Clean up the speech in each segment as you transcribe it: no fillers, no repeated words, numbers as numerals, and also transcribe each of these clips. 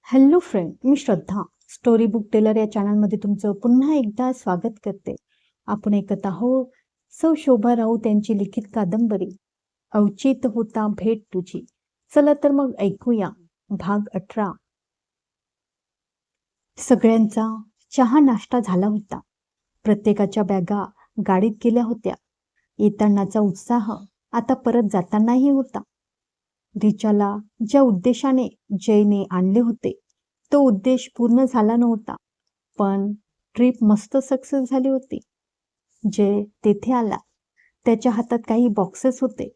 Hello friend, मी श्रद्धा. Story book teller या चॅनलमध्ये तुमचं पुन्हा एकदा स्वागत करते. आपण ऐकत आहोत सौ शोभा राऊत यांची लिखित कादंबरी अवचित होता भेट तुझी. चला तर मग ऐकूया भाग 18. सगळ्यांचा चहा नाश्ता झाला होता. प्रत्येकाच्या बॅगा गाडीत गेल्या होत्या. येतानाचा उत्साह आता परत जातानाही होता. रिचाला ज्या उद्देशाने जयने आणले होते तो उद्देश पूर्ण झाला नव्हता, पण ट्रिप मस्त सक्सेस झाली होती. जय तेथे आला. त्याच्या हातात काही बॉक्सेस होते.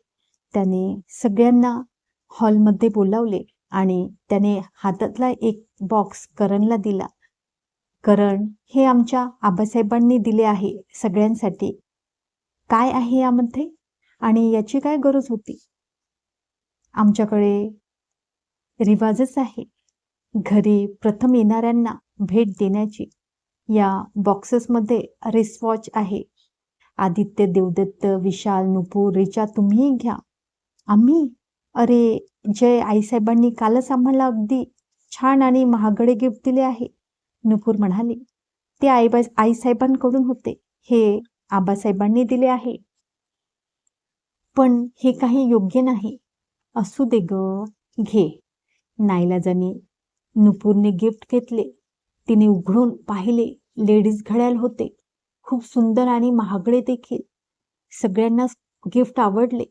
त्याने सगळ्यांना हॉलमध्ये बोलावले आणि त्याने हातातला एक बॉक्स करणला दिला. करण, हे आमच्या आबासाहेबांनी दिले आहे सगळ्यांसाठी. काय आहे यामध्ये आणि याची काय गरज होती? आमच्याकडे रिवाजच आहे घरी प्रथम येणाऱ्यांना भेट देण्याची. या बॉक्सेसमध्ये रिस्टवॉच आहे. आदित्य, देवदत्त, विशाल, नुपूर, रिचा, तुम्हीही घ्या. आम्ही? अरे जय, आईसाहेबांनी कालच आम्हाला अगदी छान आणि महागडे गिफ्ट दिले आहे, नुपूर म्हणाली. ते आईसाहेबांकडून होते, हे आबासाहेबांनी दिले आहे. पण हे काही योग्य नाही. असू दे ग, घे. नाईलाजाने नुपूरने गिफ्ट घेतले. तिने उघडून पाहिले. लेडीज घड्याळ होते, खूप सुंदर आणि महागडे देखील. सगळ्यांनाच गिफ्ट आवडले.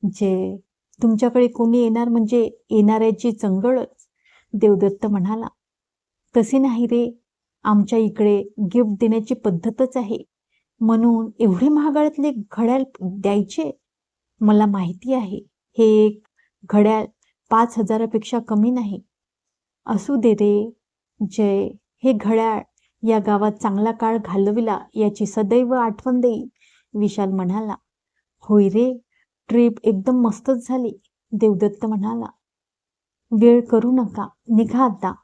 जे तुमच्याकडे कोणी येणार म्हणजे येणाऱ्याची चंगळच, देवदत्त म्हणाला. तसे नाही रे, आमच्या इकडे गिफ्ट देण्याची पद्धतच आहे, म्हणून एवढे महागड्यातले घड्याळ द्यायचे? मला माहिती आहे, हे एक घड्याळ 5,000पेक्षा कमी नाही. असू दे रे जय, हे घड्याळ या गावात चांगला काळ घालविला याची सदैव आठवण देईल, विशाल म्हणाला. होय रे, ट्रिप एकदम मस्तच झाली, देवदत्त म्हणाला. वेळ करू नका, निघा आता.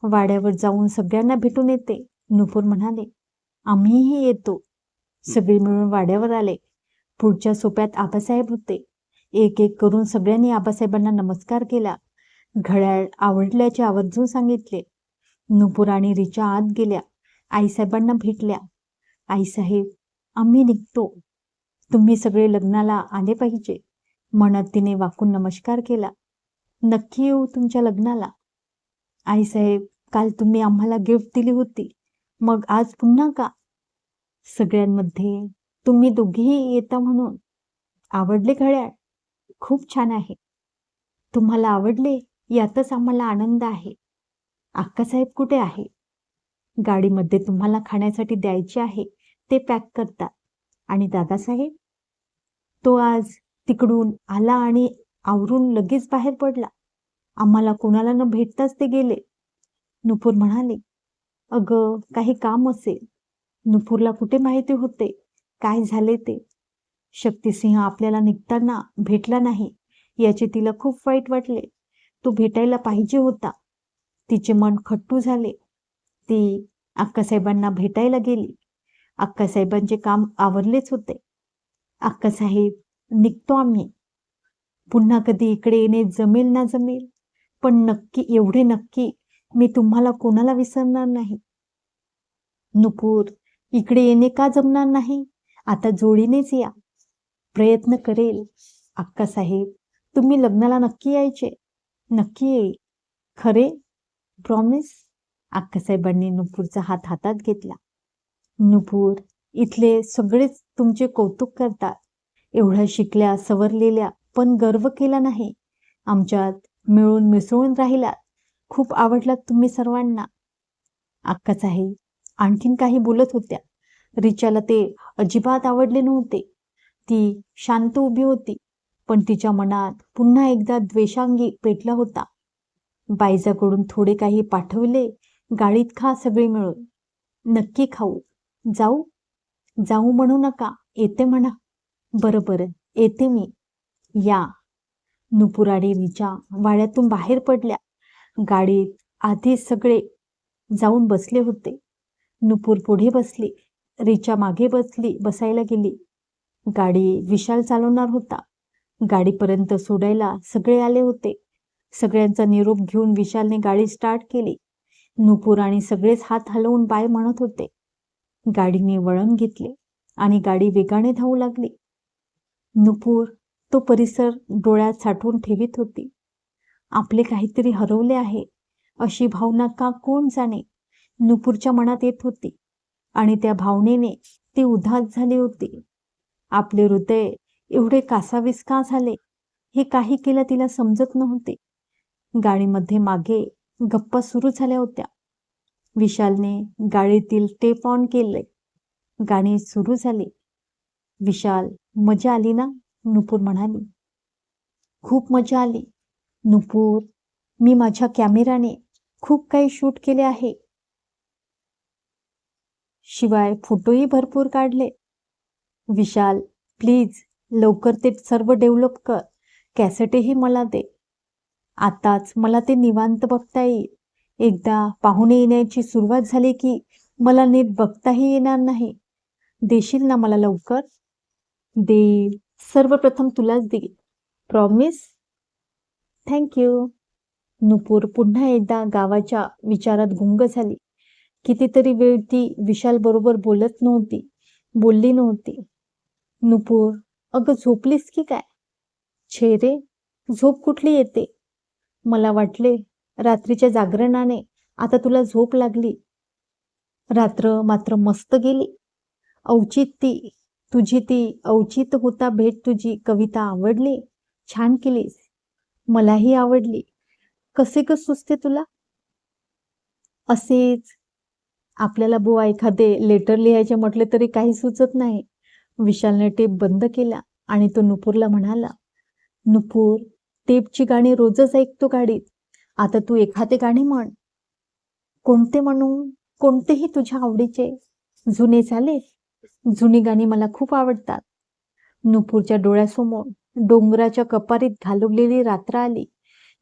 वाड्यावर जाऊन सगळ्यांना भेटून येते, नुपूर म्हणाले. आम्हीही येतो. सगळे मिळून वाड्यावर आले. पुढच्या सोप्यात आबासाहेब होते. एक एक करून सगळ्यांनी आबासाहेबांना नमस्कार केला. घड्याळ आवडल्याचे आवर्जून सांगितले. नुपूर आणि रिचा आत गेल्या. आईसाहेबांना भेटल्या. आईसाहेब, आम्ही निघतो. तुम्ही सगळे लग्नाला आले पाहिजे, म्हणत तिने वाकून नमस्कार केला. नक्की येऊ तुमच्या लग्नाला. आईसाहेब, काल तुम्ही आम्हाला गिफ्ट दिली होती, मग आज पुन्हा का? सगळ्यांमध्ये तुम्ही दोघेही येता म्हणून. आवडले घड्याळ? खूप छान आहे. तुम्हाला आवडले यातच आम्हाला आनंद आहे. अक्कासाहेब कुठे आहे? गाडीमध्ये तुम्हाला खाण्यासाठी द्यायचे आहे ते पॅक करतात. आणि दादासाहेब? तो आज तिकडून आला आणि आवरून लगेच बाहेर पडला. आम्हाला कोणाला न भेटताच ते गेले, नुपूर म्हणाले. अगं, काही काम असेल. नुपूरला कुठे माहिती होते काय झाले ते. शक्तिसिंह आपल्याला निघताना भेटला नाही याचे तिला खूप वाईट वाटले. तो भेटायला पाहिजे होता. तिचे मन खट्टू झाले. ती अक्कासाहेबांना भेटायला गेली. अक्कासाहेबांचे काम आवरलेच होते. अक्कासाहेब, निघतो आम्ही. पुन्हा कधी इकडे येणे जमेल ना जमेल, पण नक्की, एवढे नक्की, मी तुम्हाला कोणाला विसरणार नाही. नुपूर, इकडे येणे का जमणार नाही? आता जोडीनेच या. प्रयत्न करेल. अक्कासाहेब, तुम्ही लग्नाला नक्की यायचे? नक्की येईल. खरे? प्रॉमिस? अक्कासाहेबांनी नुपूरचा हात हातात घेतला. नुपूर, इथले सगळेच तुमचे कौतुक करतात. एवढ्या शिकल्या सवरलेल्या, पण गर्व केला नाही. आमच्यात मिळून मिसळून राहिलात. खूप आवडलात तुम्ही सर्वांना. अक्कासाहेब आणखीन काही बोलत होत्या. रिचाला ते अजिबात आवडले नव्हते. ती शांत उभी होती, पण तिच्या मनात पुन्हा एकदा द्वेषांगी पेटला होता. बाईजाकडून थोडे काही पाठवले. गाडीत खा सगळे मिळून. नक्की खाऊ. जाऊ? जाऊ म्हणू नका, येते म्हणा. बरं बरं, येते मी. या. नुपूर आणि रिचा वाड्यातून बाहेर पडल्या. गाडीत आधीच सगळे जाऊन बसले होते. नुपूर पुढे बसली. रिचा मागे बसायला गेली. गाडी विशाल चालवणार होता. गाडीपर्यंत सोडायला सगळे आले होते. सगळ्यांचा निरोप घेऊन विशालने गाडी स्टार्ट केली. नुपूर आणि सगळेच हात हलवून बाय म्हणत होते. गाडीने वळण घेतले आणि गाडी वेगाने धावू लागली. नुपूर तो परिसर डोळ्यात साठवून ठेवीत होती. आपले काहीतरी हरवले आहे अशी भावना का कोण जाणे नुपूरच्या मनात येत होती आणि त्या भावनेने ती उदास झाली होती. आपले हृदय एवढे कासावीस का झाले हे काही केलं तिला समजत नव्हते. गाडीमध्ये मागे गप्पा सुरू झाल्या होत्या. विशालने गाडीतील टेप ऑन केले. गाणी सुरू झाली. विशाल, मजा आली ना? नुपूर म्हणाली. खूप मजा आली नुपूर. मी माझ्या कॅमेराने खूप काही शूट केले आहे. शिवाय फोटोही भरपूर काढले. विशाल, प्लीज लवकर ते सर्व डेव्हलप कर. कॅसेटही मला दे. आताच मला ते निवांत बघता येईल. एकदा पाहुणे येण्याची सुरुवात झाली की मला नीट बघताही येणार नाही. देशील ना मला लवकर? देईल. सर्वप्रथम तुलाच देईल. प्रॉमिस? थँक्यू. नुपूर पुन्हा एकदा गावाच्या विचारात गुंग झाली. कितीतरी वेळ ती विशाल बरोबर बोलली नव्हती. नुपूर, अगं झोपलीस की काय? छे रे, झोप कुठली येते? मला वाटले रात्रीच्या जागरणाने आता तुला झोप लागली. रात्र मात्र मस्त गेली. औचित्य होता भेट तुझी कविता आवडली. छान केलीस. मलाही आवडली. कसे ग सुचते तुला? असेच. आपल्याला बुवा एखादे लेटर लिहायचे म्हटले तरी काही सुचत नाही. विशालने टेप बंद केला आणि तो नुपूरला म्हणाला, नुपूर, टेपची गाणी रोजच ऐकतो गाडीत. आता तू एखादे गाणे म्हण. कोणते म्हणू? कोणतेही तुझ्या आवडीचे. जुने चालेल? जुनी गाणी मला खूप आवडतात. नुपूरच्या डोळ्यासमोर डोंगराच्या कपारीत घालवलेली रात्र आली.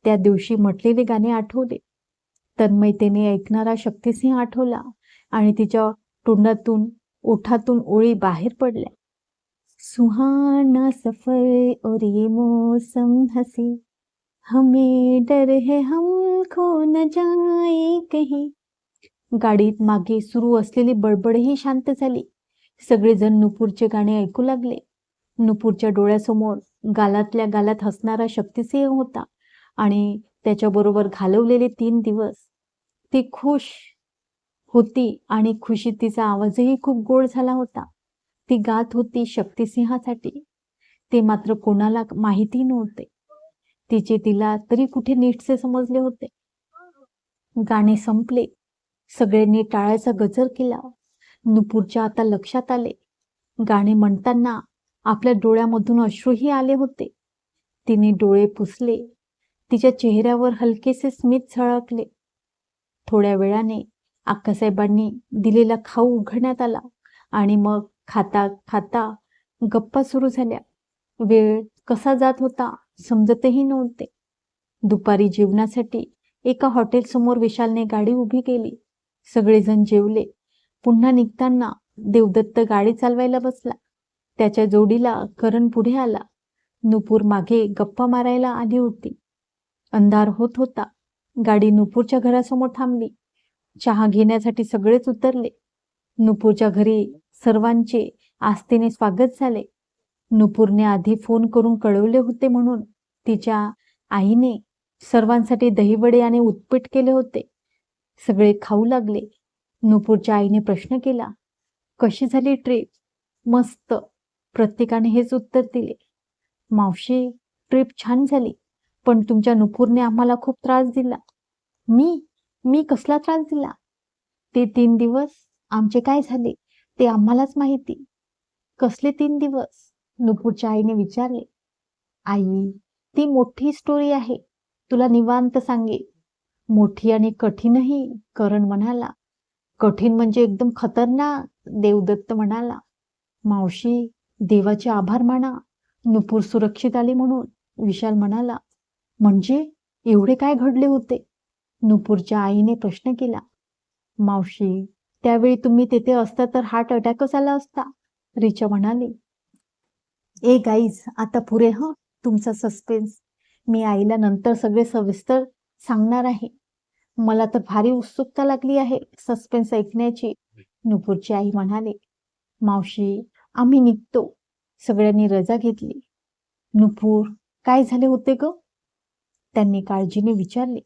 त्या दिवशी म्हटलेले गाणे आठवले. तन्मयतेने ऐकणारा शक्तिसिंह आठवला आणि तिच्या तोंडातून ओठातून ओळी बाहेर पडल्या. सुहाना सफर और ये मौसम हसी, हमें डर है हम खो न जाए कहीं. गाडीत मागे सुरू असलेली बडबडही शांत झाली. सगळेजण नुपूरचे गाणे ऐकू लागले. नुपूरच्या डोळ्यासमोर गालातल्या गालात हसणारा शक्तिसिंह होता आणि त्याच्याबरोबर घालवलेले 3 दिवस. ती खुश होती आणि खुशीत तिचा आवाजही खूप गोड झाला होता. ती गात होती शक्तिसिंहासाठी. ते मात्र कोणाला माहिती नव्हते. तिला तरी कुठे नीटसे समजले होते. गाणे संपले. सगळ्यांनी टाळ्याचा गजर केला. नुपूरच्या आता लक्षात आले. गाणे म्हणताना आपल्या डोळ्यामधून अश्रूही आले होते. तिने डोळे पुसले. तिच्या चेहऱ्यावर हलकेसे स्मित झळकले. थोड्या वेळाने अक्कासाहेबांनी दिलेला खाऊ उघडण्यात आला आणि मग खाता खाता गप्पा सुरू झाल्या. वेळ कसा जात होता समजतही नव्हते. दुपारी जेवणासाठी एका हॉटेलसमोर विशालने गाडी उभी केली. सगळेजण जेवले. पुन्हा निघताना देवदत्त गाडी चालवायला बसला. त्याच्या जोडीला करण पुढे आला. नुपूर मागे गप्पा मारायला आली होती. अंधार होत होता. गाडी नुपूरच्या घरासमोर थांबली. चहा घेण्यासाठी सगळेच उतरले. नुपूरच्या घरी सर्वांचे आस्थेने स्वागत झाले. नुपूरने आधी फोन करून कळवले होते म्हणून तिच्या आईने सर्वांसाठी दहीवडे आणि उत्पीठ केले होते. सगळे खाऊ लागले. नुपूरच्या आईने प्रश्न केला, कशी झाली ट्रीप? मस्त. प्रत्येकाने हेच उत्तर दिले. मावशी, ट्रीप छान झाली, पण तुमच्या नुपूरने आम्हाला खूप त्रास दिला. मी कसला त्रास दिला? ते 3 दिवस आमचे काय झाले ते आम्हालाच माहिती. कसले 3 दिवस? नुपूरच्या आईने विचारले. आई, ती मोठी स्टोरी आहे. तुला निवांत सांगे. मोठी आणि कठीणही, करण म्हणाला. कठीण म्हणजे एकदम खतरनाक, देवदत्त म्हणाला. मावशी, देवाचे आभार माना, नुपूर सुरक्षित आली म्हणून, विशाल म्हणाला. म्हणजे एवढे काय घडले होते? नुपूरच्या आईने प्रश्न केला. मावशी, त्यावेळी तुम्ही तेथे असता तर हार्ट अटॅकच आला असता, रिचा म्हणाली. ए गाईज, आता पुरे तुमचा सस्पेन्स. मी आईला नंतर सगळे सविस्तर सांगणार आहे. मला तर भारी उत्सुकता लागली आहे सस्पेन्स ऐकण्याची. नुपूरची आई म्हणाले. मावशी, आम्ही निघतो. सगळ्यांनी रजा घेतली. नुपूर, काय झाले होते ग? त्यांनी काळजीने विचारले.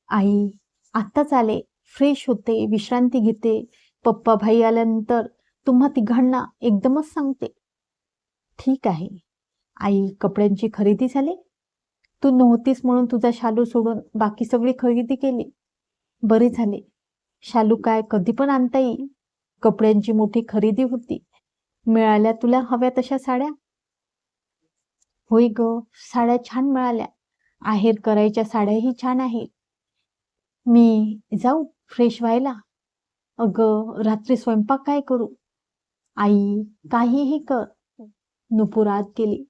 आई, आत्ताच आले, फ्रेश होते, विश्रांती घेते. पप्पा भाई आल्यानंतर तुम्हा तिघांना एकदमच सांगते. ठीक आहे. आई, कपड्यांची खरेदी झाली? तू नव्हतीस म्हणून तुझा शालू सोडून बाकी सगळी खरेदी केली. बरे झाले. शालू काय कधी पण आणता येईल. कपड्यांची मोठी खरेदी होती. मिळाल्या तुला हव्या तशा साड्या? होय ग, साड्या छान मिळाल्या. आहेर करायच्या साड्याही छान आहेत. मी जाऊ फ्रेश व्हायला? अगं, रात्री स्वयंपाक काय करू? आई, काहीही कर. नुपूर आत गेली.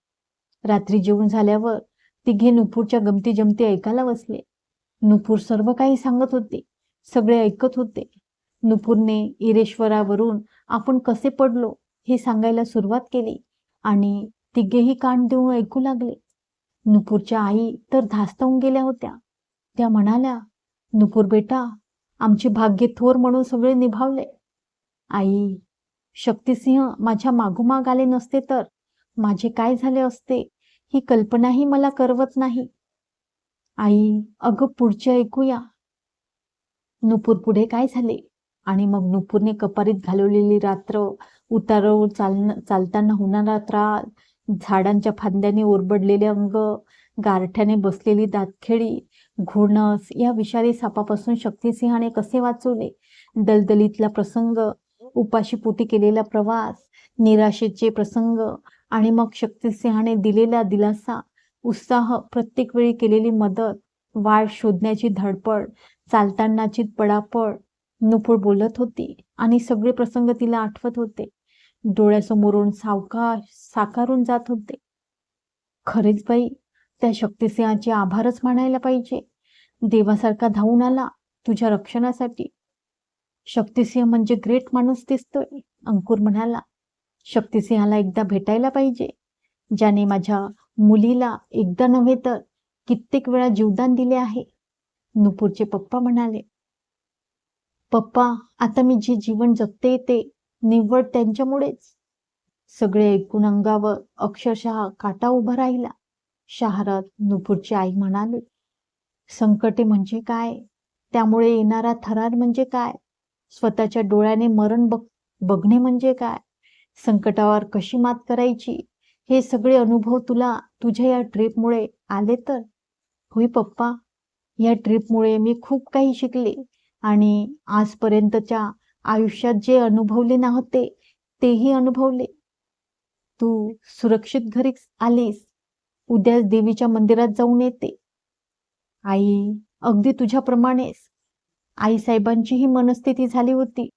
रात्री जेवण झाल्यावर तिघे नुपूरच्या गमती जमती ऐकायला बसले. नुपूर सर्व काही सांगत होते. सगळे ऐकत होते. नुपूरने इरेश्वरावरून आपण कसे पडलो हे सांगायला सुरुवात केली आणि तिघेही कान देऊन ऐकू लागले. नुपूरच्या आई तर धास्तावून गेल्या होत्या. त्या म्हणाल्या, नुपूर बेटा, आमचे भाग्य थोर म्हणून सगळे निभावले. आई, शक्तिसिंह माझ्या मागोमाग आले नसते तर माझे काय झाले असते ही कल्पनाही मला करवत नाही. आई, अगं पुढचे ऐकूया. नुपूर पुढे काय झाले आणि मग नुपूरने कपारीत घालवलेली रात्र, उतारावर चालताना होणारा त्रास, झाडांच्या फांद्याने ओरबडलेले अंग, गारठ्याने बसलेली दातखेडी, घोणस या विषारी सापापासून शक्तिसिंहाने कसे वाचवले, दलदलीतला प्रसंग, उपाशीपोटी केलेला प्रवास, निराशेचे प्रसंग आणि मग शक्तिसिंहाने दिलेला दिलासा, उत्साह, प्रत्येक वेळी केलेली मदत, वाट शोधण्याची धडपड, चालतानाची पडापड. नुपूर बोलत होती आणि सगळे प्रसंग तिला आठवत होते. डोळ्यासमोरून सावकाश साकारून जात होते. खरेच बाई, त्या शक्तिसिंहाचे आभारच मानायला पाहिजे. देवासारखा धावून आला तुझ्या रक्षणासाठी. शक्तिसिंह म्हणजे ग्रेट माणूस दिसतोय, अंकुर म्हणाला. शक्तिसिंहाला एकदा भेटायला पाहिजे, ज्याने माझ्या मुलीला एकदा नव्हे तर कित्येक वेळा जीवदान दिले आहे. नुपूरचे पप्पा म्हणाले. पप्पा, आता मी जे जीवन जगते ते निव्वळ त्यांच्यामुळेच. सगळे ऐकून अंगावर अक्षरशः काटा उभा राहिला. शहरात नुपूरची आई म्हणाली. संकटे म्हणजे काय? त्यामुळे येणारा थरार म्हणजे काय? स्वतःच्या डोळ्याने मरण बघणे म्हणजे काय? संकटावर कशी मात करायची हे सगळे अनुभव तुला तुझ्या या ट्रिपमुळे आले तर? होय पप्पा, या ट्रिपमुळे मी खूप काही शिकले आणि आजपर्यंतच्या आयुष्यात जे अनुभवले नव्हते तेही अनुभवले. तू सुरक्षित घरी आलीस. उद्या देवीच्या मंदिरात जाऊन येते. आई, अगदी तुझ्याप्रमाणेच. आईसाहेबांची ही मनस्थिती झाली होती.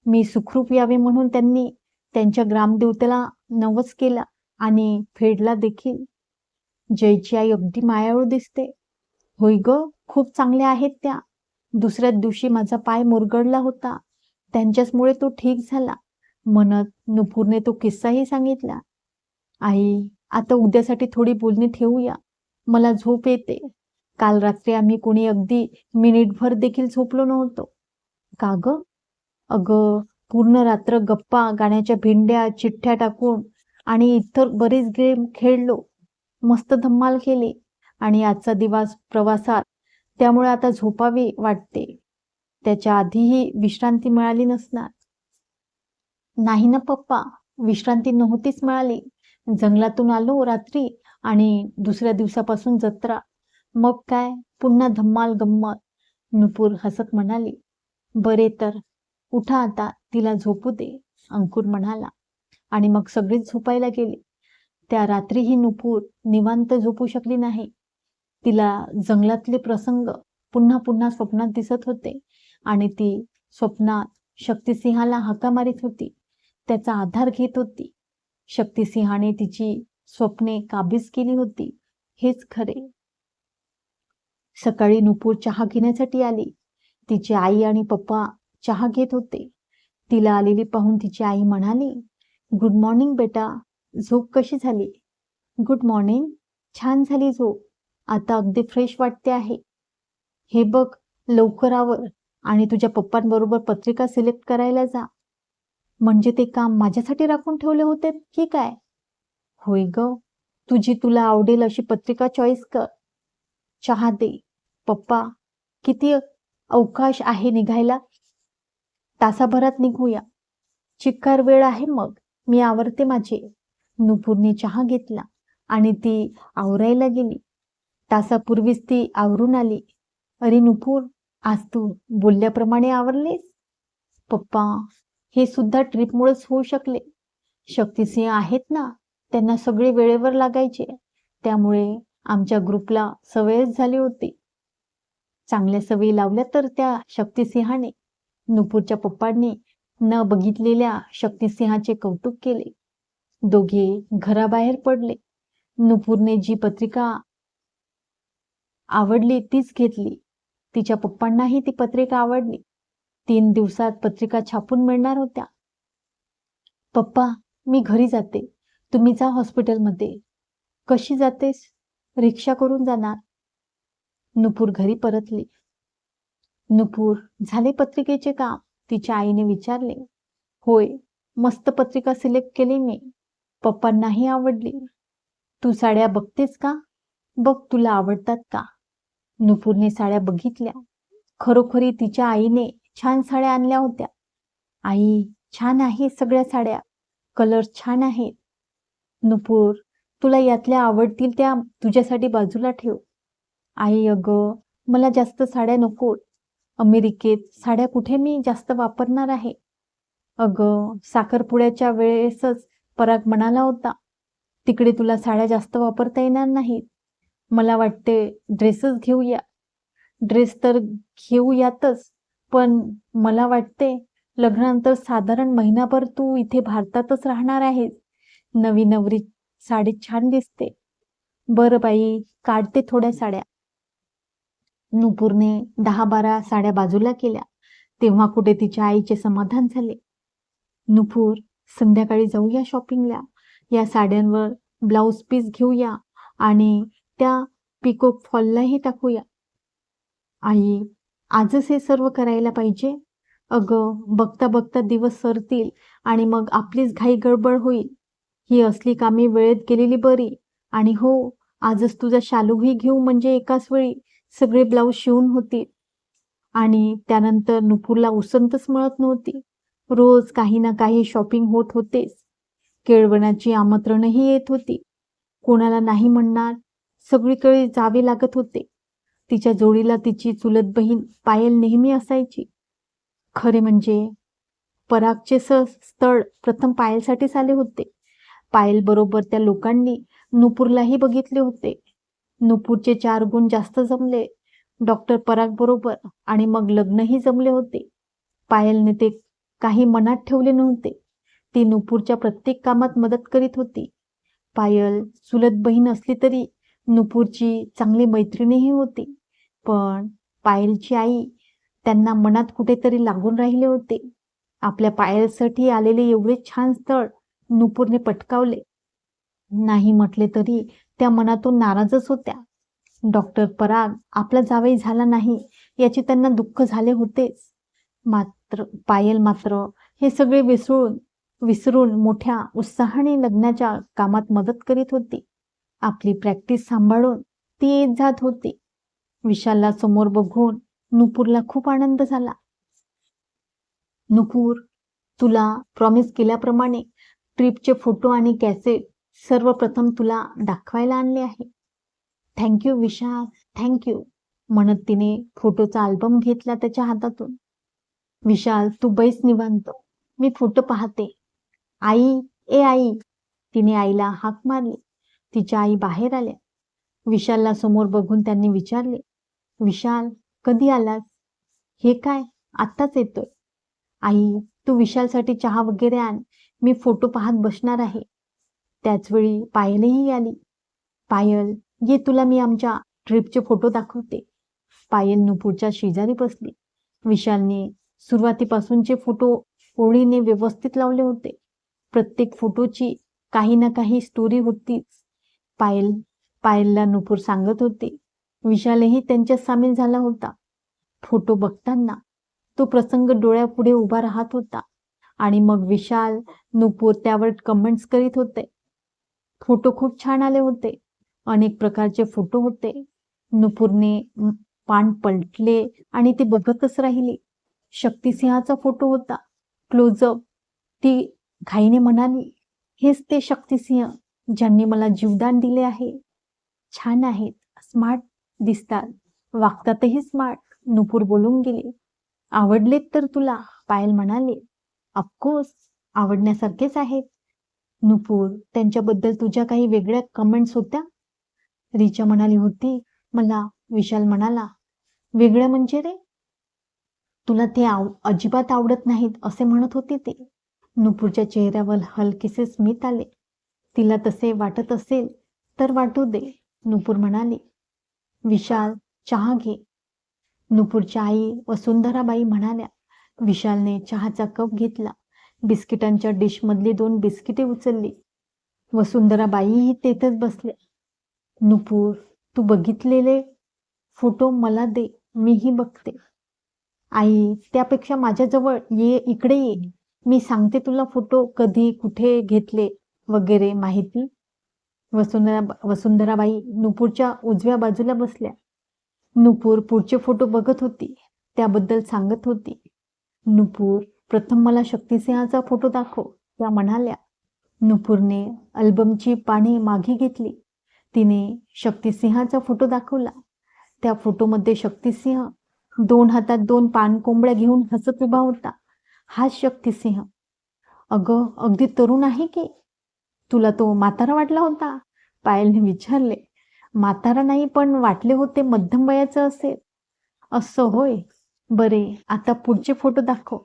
मी सुखरूप यावे म्हणून त्यांनी त्यांच्या ग्रामदेवतेला नवस केला आणि फेडला देखील. जयची आई अगदी मायाळू दिसते. होय ग, खूप चांगल्या आहेत त्या. दुसऱ्याच दिवशी माझा पाय मुरगळला होता, त्यांच्याचमुळे तो ठीक झाला म्हणत नुपूरने तो किस्साही सांगितला. आई, आता उद्यासाठी थोडी बोलणी ठेवूया. मला झोप येते. काल रात्री आम्ही कोणी अगदी मिनिटभर देखील झोपलो नव्हतो. का ग? अगं, पूर्ण रात्र गप्पा, गाण्याच्या भेंड्या, चिठ्ठ्या टाकून आणि इतर बरेच गेम खेळलो. मस्त धम्माल केली आणि आजचा दिवस प्रवासात, त्यामुळे आता झोपावे वाटते. त्याच्या आधीही विश्रांती मिळाली नसणार. नाही ना पप्पा, विश्रांती नव्हतीच मिळाली. जंगलातून आलो रात्री आणि दुसऱ्या दिवसापासून जत्रा. मग काय, पुन्हा धम्माल गंमत. नुपूर हसत म्हणाली. बरे तर, उठा आता, तिला झोपू दे, अंकुर म्हणाला. आणि मग सगळीच झोपायला गेली. त्या रात्रीही नुपूर निवांत झोपू शकली नाही. तिला जंगलातले प्रसंग पुन्हा पुन्हा स्वप्नात दिसत होते आणि ती स्वप्नात शक्तिसिंहाला हाका मारित होती, त्याचा आधार घेत होती. शक्तिसिंहाने तिची स्वप्ने काबीज केली होती, हेच खरे. सकाळी नुपूर चहा घेण्यासाठी आली. तिची आई आणि पप्पा चहा घेत होते. तिला आलेली पाहून तिची आई म्हणाली, गुड मॉर्निंग बेटा, झोप कशी झाली? गुड मॉर्निंग, छान झाली झोप. आता अगदी फ्रेश वाटते आहे. हे बघ, लवकर आवर आणि तुझ्या पप्पांबरोबर पत्रिका सिलेक्ट करायला जा. म्हणजे ते काम माझ्यासाठी राखून ठेवले होते की काय? होय ग, तुला आवडेल अशी पत्रिका चॉईस कर. चहा दे. पप्पा, किती अवकाश आहे निघायला? तासाभरात निघूया. चिक्कार वेळ आहे मग. मी आवरते माझे. नुपूरने चहा घेतला आणि ती आवरायला गेली. तासापूर्वीच ती आवरून आली. अरे नुपूर, आज तू बोलल्याप्रमाणे आवरलेस? पप्पा, हे सुद्धा ट्रिपमुळेच होऊ शकले. शक्तिसिंह आहेत ना, त्यांना सगळे वेळेवर लागायचे. त्यामुळे आमच्या ग्रुपला सवयच झाली होती. चांगल्या सवयी लावल्या तर त्या शक्तिसिंहाने. नुपूरच्या पप्पांनी न बघितलेल्या शक्तिसिंहाचे कौतुक केले. दोघे घराबाहेर पडले. नुपूरने जी पत्रिका आवडली तीच घेतली. तिच्या पप्पांनाही ती पत्रिका आवडली. 3 दिवसात पत्रिका छापून मिळणार होत्या. पप्पा, मी घरी जाते. तुम्ही जा हॉस्पिटलमध्ये. कशी जातेस? रिक्षा करून जाणार. नुपूर घरी परतली. नुपूर, झाले पत्रिकेचे काम? तिच्या आईने विचारले. होय, मस्त पत्रिका सिलेक्ट केली मी. पप्पांनाही आवडली. तू साड्या बघतेस का? बघ तुला आवडतात का? नुपूरने साड्या बघितल्या. खरोखरी तिच्या आईने छान साड्या आणल्या होत्या. आई, छान आहे सगळ्या साड्या. कलर छान आहेत. नुपूर, तुला यातल्या आवडतील त्या तुझ्यासाठी बाजूला ठेव. आई, अगं, मला जास्त साड्या नकोत. अमेरिकेत साड्या कुठे मी जास्त वापरणार आहे. अगं, साखरपुड्याच्या वेळेसच पराग म्हणाला होता, तिकडे तुला साड्या जास्त वापरता येणार नाहीत. मला वाटते ड्रेसच घेऊया. ड्रेस तर घेऊयातच, पण मला वाटते लग्नानंतर साधारण महिनाभर तू इथे भारतातच राहणार आहेस. नवी नवरी साडीत छान दिसते. बरं बाई, काढते थोड्या साड्या. नुपूरने 10-12 साड्या बाजूला केल्या. तेव्हा कुठे तिच्या आईचे समाधान झाले. नुपूर, संध्याकाळी जाऊया शॉपिंगला. या साड्यांवर ब्लाऊज पीस घेऊया आणि त्या पिको फॉललाही टाकूया. आई, आजच हे सर्व करायला पाहिजे? अगं, बघता बघता दिवस सरतील आणि मग आपलीच घाई गडबड होईल. ही असली कामे वेळेत केलेली बरी. आणि हो, आजच तुझा शालूही घेऊ, म्हणजे एकाच वेळी सगळे ब्लाऊज शिवून होतील. आणि त्यानंतर नुपूरला उसंतच मिळत नव्हती. रोज काही ना काही शॉपिंग होत होतेच. केळवणाची आमंत्रणही येत होती. कोणाला नाही म्हणणार, सगळीकडे जावे लागत होते. तिच्या जोडीला तिची चुलत बहीण पायल नेहमी असायची. खरे म्हणजे परागचे स्थळ प्रथम पायलसाठीच आले होते. पायल बरोबर त्या लोकांनी नुपूरलाही बघितले होते. नुपूरचे 4 गुण जास्त जमले डॉक्टर पराग बरोबर आणि मग लग्नही जमले होते. पायलने ते काही मनात ठेवले नव्हते. ती नुपूरच्या प्रत्येक कामात मदत करीत होती. पायल चुलत बहीण असली तरी नुपूरची चांगली मैत्रिणीही होती. पण पायलची आई त्यांना मनात कुठेतरी लागून राहिले होते. आपल्या पायलसाठी आलेले एवढे छान स्थळ नुपूरने पटकावले. नाही म्हटले तरी त्या मनातून नाराजच होत्या. डॉक्टर पराग आपला जावई झाला नाही याचे त्यांना दुःख झाले होतेच. पायल मात्र हे सगळे विसरून मोठ्या उत्साहाने लग्नाच्या कामात मदत करीत होती. आपली प्रॅक्टिस सांभाळून ती येत जात होती. विशालला समोर बघून नुपूरला खूप आनंद झाला. नुपूर, तुला प्रॉमिस केल्याप्रमाणे ट्रिपचे फोटो आणि कॅसेट सर्वप्रथम तुला दाखवायला आणले आहे. थँक्यू विशाल, थँक्यू, म्हणत तिने फोटोचा अल्बम घेतला त्याच्या हातातून. विशाल, तू बैस निवांत, मी फोटो पाहते. आई, ए आई, तिने आईला हाक मारली. तिच्या आई बाहेर आल्या. विशालला समोर बघून त्यांनी विचारले, विशाल, कधी आलास? हे काय, आत्ताच येतोय. आई, तू विशालसाठी चहा वगैरे आण, मी फोटो पाहत बसणार आहे. त्याचवेळी पायलही आली. पायल, ये, तुला मी आमच्या ट्रिपचे फोटो दाखवते. पायल नुपूरच्या शेजारी बसली. विशालने सुरुवातीपासूनचे फोटो ओळीने व्यवस्थित लावले होते. प्रत्येक फोटोची काही ना काही स्टोरी होतीच. पायलला नुपूर सांगत होती. विशालही त्यांच्यात सामील झाला होता. फोटो बघताना तो प्रसंग डोळ्यापुढे उभा राहत होता आणि मग विशाल, नुपूर त्यावर कमेंट्स करीत होते. फोटो खूप छान आले होते. अनेक प्रकारचे फोटो होते. नुपूरने पान पलटले आणि ती बघतच राहिली. शक्तिसिंहाचा फोटो होता, क्लोजअप. ती घाईने म्हणाली, हेच ते शक्तिसिंह ज्यांनी मला जीवदान दिले आहे. छान आहेत, स्मार्ट दिसतात, वागतातही स्मार्ट. नुपूर बोलून गेली. आवडलेत तर तुला? पायल म्हणाले. ऑफकोर्स, आवडण्यासारखेच आहेत. नुपूर, त्यांच्याबद्दल तुझ्या काही वेगळ्या कमेंट्स होत्या? रिचा म्हणाली होती मला. विशाल म्हणाला, वेगळं म्हणजे रे? तुला ते अजिबात आवडत नाहीत असे म्हणत होते ते. नुपूरच्या चेहऱ्यावर हलकेसे स्मित आले. तिला तसे वाटत असेल तर वाटू दे, नुपूर म्हणाली. विशाल, चहा घे. नुपूरच्या आई वसुंधराबाई म्हणाल्या. विशालने चहाचा कप घेतला. बिस्किटांच्या डिशमधली 2 बिस्किटे उचलली. वसुंधराबाईही तेथेच बसल्या. नुपूर, तू बघितलेले फोटो मला दे, मीही बघते. आई, त्यापेक्षा माझ्याजवळ ये, इकडे ये. मी सांगते तुला फोटो कधी, कुठे घेतले वगैरे माहिती. वसुंधराबाई नुपूरच्या उजव्या बाजूला बसल्या. नुपूर पुढचे फोटो बघत होती, त्याबद्दल सांगत होती. नुपूर, प्रथम मला शक्तिसिंहाचा फोटो दाखव, त्या म्हणाल्या. नुपूरने अल्बमची पाने मागे घेतली. तिने शक्तिसिंहाचा फोटो दाखवला. त्या फोटोमध्ये शक्तिसिंह 2 हातात 2 पानकोंबड्या घेऊन हसत उभा होता. हाच शक्तिसिंह. अगं, अगदी तरुण आहे की. तुला तो म्हातारा वाटला होता? पायलने विचारले. म्हातारा नाही, पण वाटले होते मध्यम वयाचं असेल. असं होय, बरे, आता पुढचे फोटो दाखव.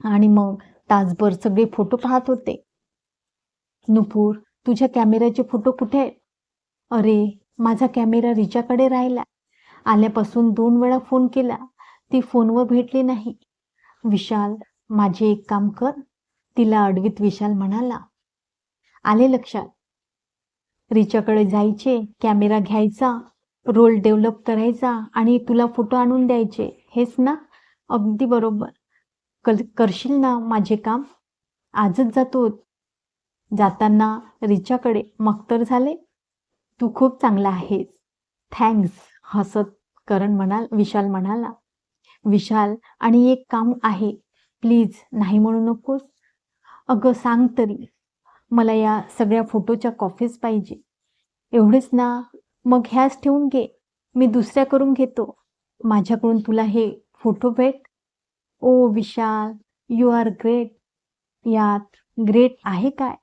आणि मग तासभर सगळे फोटो पाहत होते. नुपूर, तुझ्या कॅमेऱ्याचे फोटो कुठे आहेत? अरे, माझा कॅमेरा रिचाकडे राहिला. आल्यापासून 2 वेळा फोन केला, ती फोनवर भेटली नाही. विशाल, माझे एक काम कर, तिला अडवीत विशाल म्हणाला. आले लक्षात. रिचाकडे जायचे, कॅमेरा घ्यायचा, रोल डेव्हलप करायचा आणि तुला फोटो आणून द्यायचे, हेच ना? अगदी बरोबर. करशील ना माझे काम? आजच जातो. जाताना रिचाकडे, मग तर झाले. तू खूप चांगला आहेस. थँक्स, हसत विशाल म्हणाला. विशाल, आणि एक काम आहे, प्लीज नाही म्हणू नकोस. अगं सांग तरी. मला या सगळ्या फोटोच्या कॉपीज पाहिजे. एवढेच ना? मग ह्याच ठेवून घे, मी दुसऱ्या करून घेतो. माझ्याकडून तुला हे फोटो भेट. ओ विशाल, यू आर ग्रेट. यात ग्रेट आहे काय?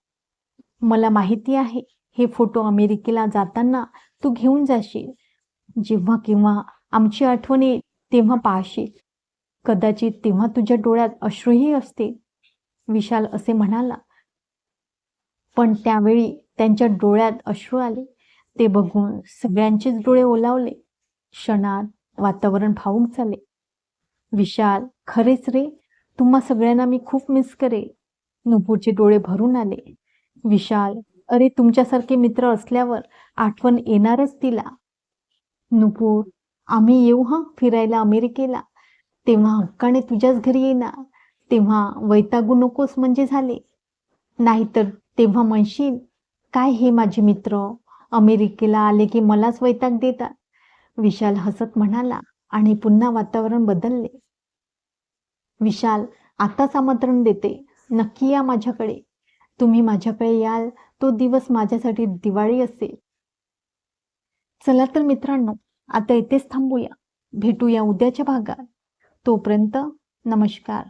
मला माहिती आहे, हे फोटो अमेरिकेला जाताना तू घेऊन जाशील. जेव्हा केव्हा आमची आठवण येईल तेव्हा पाहशील. कदाचित तेव्हा तुझ्या डोळ्यात अश्रूही असतील. विशाल असे म्हणाला. पण त्यावेळी त्यांच्या डोळ्यात अश्रू आले. ते बघून सगळ्यांचेच डोळे ओलावले. क्षणात वातावरण भावूक झाले. विशाल, खरेच रे, तुम्हा सगळ्यांना मी खूप मिस करेन. नुपूरचे डोळे भरून आले. विशाल, अरे तुमच्यासारखे मित्र असल्यावर आठवण येणारच तिला. नुपूर, आम्ही येऊ हं फिरायला अमेरिकेला. तेव्हा हक्काने तुझ्याच घरी येणार. तेव्हा वैतागू नकोस म्हणजे झाले. नाहीतर तेव्हा म्हणशील, काय हे माझे मित्र अमेरिकेला आले की मलाच वैताग देतात. विशाल हसत म्हणाला आणि पुन्हा वातावरण बदलले. विशाल, आताच आमंत्रण देते, नक्की या माझ्याकडे. तुम्ही माझ्याकडे याल तो दिवस माझ्यासाठी दिवाळी असेल. चला तर मित्रांनो, आता इथेच थांबूया. भेटूया उद्याच्या भागात. तोपर्यंत नमस्कार.